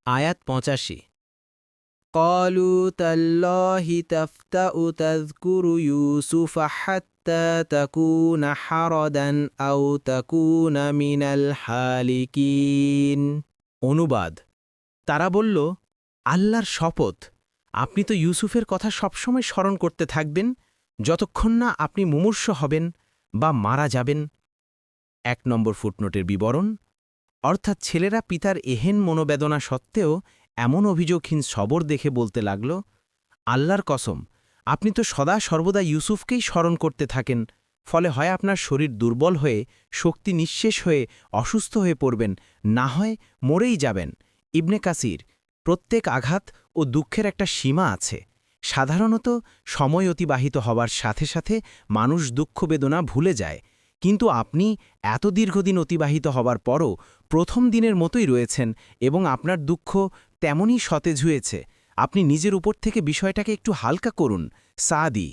আয়াত ৮৫। قالوا تالله تفتأ تذكر يوسف حتى تكون حردا أو تكون من الحالكين। অনুবাদ, তারা বলল, আল্লাহর শপথ, আপনি তো ইউসুফের কথা সবসময় স্মরণ করতে থাকবেন যতক্ষণ না আপনি মুমূর্ষ হবেন বা মারা যাবেন। ১ ফুটনোটের বিবরণ, অর্থাৎ ছেলেরা পিতার এহেন মনোবেদনা সত্ত্বেও এমন অভিযোগহীন সবর দেখে বলতে লাগল, আল্লাহর কসম, আপনি তো সদা সর্বদা ইউসুফকেই স্মরণ করতে থাকেন, ফলে হয় আপনার শরীর দুর্বল হয়ে শক্তি নিঃশেষ হয়ে অসুস্থ হয়ে পড়বেন, না হয় মরেই যাবেন। ইবনে কাসির, প্রত্যেক আঘাত ও দুঃখের একটা সীমা আছে। সাধারণত সময় অতিবাহিত হবার সাথে সাথে মানুষ দুঃখ বেদনা ভুলে যায়, কিন্তু আপনি এত দীর্ঘদিন অতিবাহিত হবার পরও প্রথম দিনের মতোই রয়েছেন এবং আপনার দুঃখ তেমনই সতেজ হয়েছে। আপনি নিজের উপর থেকে বিষয়টাকে একটু হালকা করুন। সাদি।